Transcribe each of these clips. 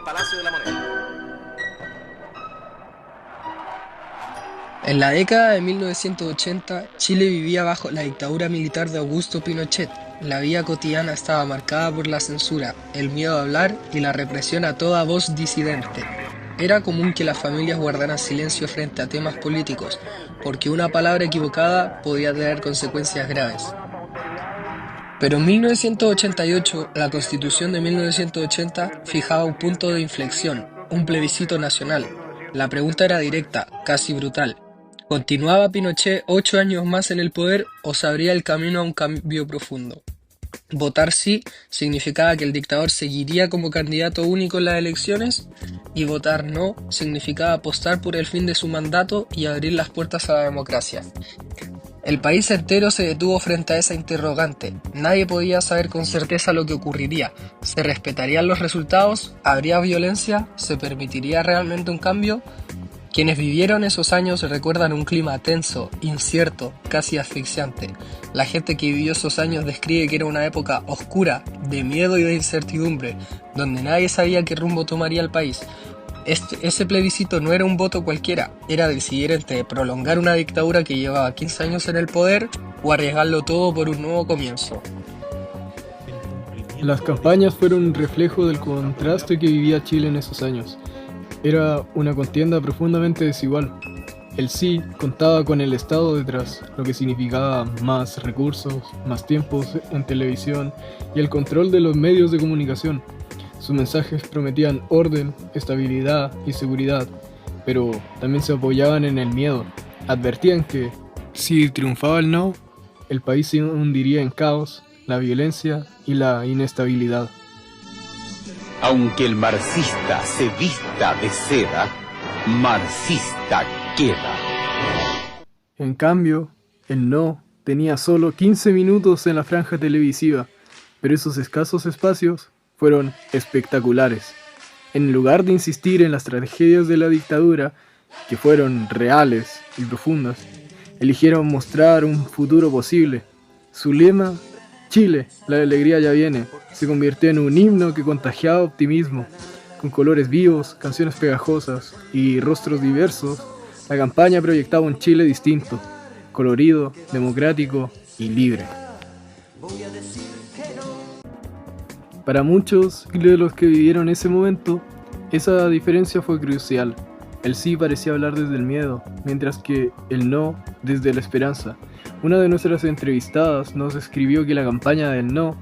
Palacio de la Moneda. En la década de 1980, Chile vivía bajo la dictadura militar de Augusto Pinochet. La vida cotidiana estaba marcada por la censura, el miedo a hablar y la represión a toda voz disidente. Era común que las familias guardaran silencio frente a temas políticos, porque una palabra equivocada podía tener consecuencias graves. Pero en 1988, la Constitución de 1980 fijaba un punto de inflexión, un plebiscito nacional. La pregunta era directa, casi brutal. ¿Continuaba Pinochet 8 años más en el poder o se abría el camino a un cambio profundo? Votar sí significaba que el dictador seguiría como candidato único en las elecciones, y votar no significaba apostar por el fin de su mandato y abrir las puertas a la democracia. El país entero se detuvo frente a esa interrogante. Nadie podía saber con certeza lo que ocurriría. ¿Se respetarían los resultados? ¿Habría violencia? ¿Se permitiría realmente un cambio? Quienes vivieron esos años recuerdan un clima tenso, incierto, casi asfixiante. La gente que vivió esos años describe que era una época oscura, de miedo y de incertidumbre, donde nadie sabía qué rumbo tomaría el país. Ese plebiscito no era un voto cualquiera, era decidir entre prolongar una dictadura que llevaba 15 años en el poder o arriesgarlo todo por un nuevo comienzo. Las campañas fueron un reflejo del contraste que vivía Chile en esos años. Era una contienda profundamente desigual. El sí contaba con el Estado detrás, lo que significaba más recursos, más tiempos en televisión y el control de los medios de comunicación. Sus mensajes prometían orden, estabilidad y seguridad, pero también se apoyaban en el miedo. Advertían que, si triunfaba el no, el país se hundiría en caos, la violencia y la inestabilidad. Aunque el marxista se vista de seda, marxista queda. En cambio, el no tenía solo 15 minutos en la franja televisiva, pero esos escasos espacios fueron espectaculares. En lugar de insistir en las tragedias de la dictadura, que fueron reales y profundas, eligieron mostrar un futuro posible. Su lema, Chile, la alegría ya viene, se convirtió en un himno que contagiaba optimismo. Con colores vivos, canciones pegajosas y rostros diversos, la campaña proyectaba un Chile distinto, colorido, democrático y libre. Para muchos de los que vivieron ese momento, esa diferencia fue crucial. El sí parecía hablar desde el miedo, mientras que el no desde la esperanza. Una de nuestras entrevistadas nos escribió que la campaña del no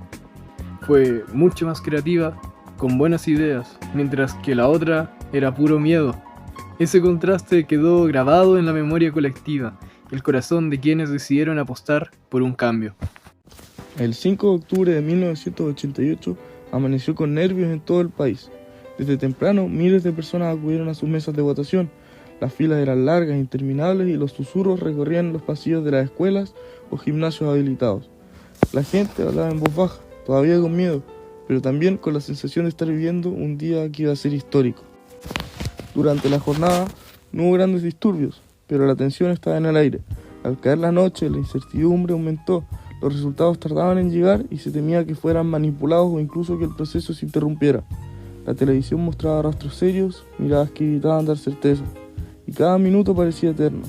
fue mucho más creativa, con buenas ideas, mientras que la otra era puro miedo. Ese contraste quedó grabado en la memoria colectiva, el corazón de quienes decidieron apostar por un cambio. El 5 de octubre de 1988 amaneció con nervios en todo el país. Desde temprano, miles de personas acudieron a sus mesas de votación. Las filas eran largas e interminables y los susurros recorrían los pasillos de las escuelas o gimnasios habilitados. La gente hablaba en voz baja, todavía con miedo, pero también con la sensación de estar viviendo un día que iba a ser histórico. Durante la jornada no hubo grandes disturbios, pero la tensión estaba en el aire. Al caer la noche, la incertidumbre aumentó. Los resultados tardaban en llegar y se temía que fueran manipulados o incluso que el proceso se interrumpiera. La televisión mostraba rostros serios, miradas que evitaban dar certeza, y cada minuto parecía eterno.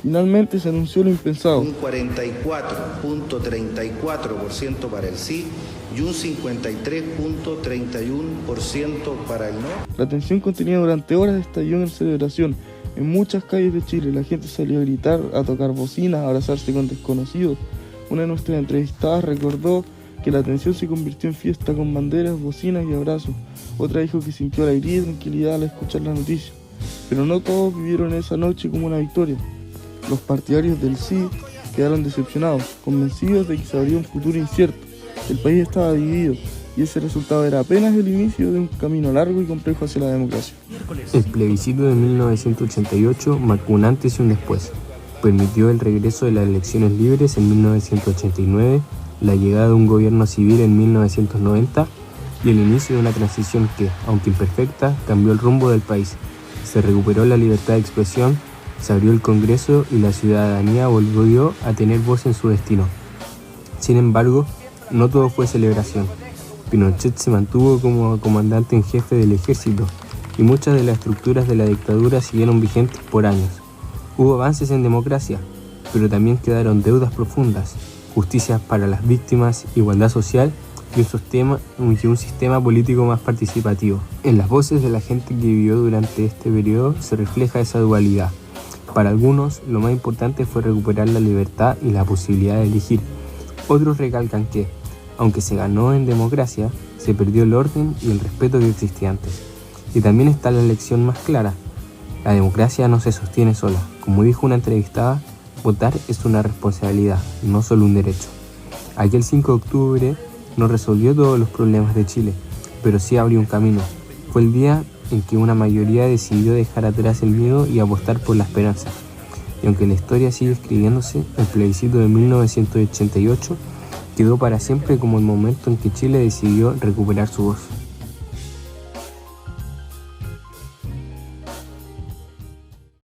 Finalmente se anunció lo impensado. Un 44.34% para el sí y un 53.31% para el no. La tensión contenida durante horas estalló en celebración. En muchas calles de Chile la gente salió a gritar, a tocar bocinas, a abrazarse con desconocidos. Una de nuestras entrevistadas recordó que la tensión se convirtió en fiesta con banderas, bocinas y abrazos. Otra dijo que sintió alegría y tranquilidad al escuchar la noticia. Pero no todos vivieron esa noche como una victoria. Los partidarios del sí quedaron decepcionados, convencidos de que se abría un futuro incierto. El país estaba dividido y ese resultado era apenas el inicio de un camino largo y complejo hacia la democracia. El plebiscito de 1988 marcó un antes y un después. Permitió el regreso de las elecciones libres en 1989, la llegada de un gobierno civil en 1990 y el inicio de una transición que, aunque imperfecta, cambió el rumbo del país. Se recuperó la libertad de expresión, se abrió el Congreso y la ciudadanía volvió a tener voz en su destino. Sin embargo, no todo fue celebración. Pinochet se mantuvo como comandante en jefe del ejército y muchas de las estructuras de la dictadura siguieron vigentes por años. Hubo avances en democracia, pero también quedaron deudas profundas, justicia para las víctimas, igualdad social y un sistema político más participativo. En las voces de la gente que vivió durante este periodo se refleja esa dualidad. Para algunos, lo más importante fue recuperar la libertad y la posibilidad de elegir. Otros recalcan que, aunque se ganó en democracia, se perdió el orden y el respeto que existía antes. Y también está la lección más clara: la democracia no se sostiene sola. Como dijo una entrevistada, votar es una responsabilidad, no solo un derecho. Aquel 5 de octubre no resolvió todos los problemas de Chile, pero sí abrió un camino. Fue el día en que una mayoría decidió dejar atrás el miedo y apostar por la esperanza. Y aunque la historia sigue escribiéndose, el plebiscito de 1988 quedó para siempre como el momento en que Chile decidió recuperar su voz.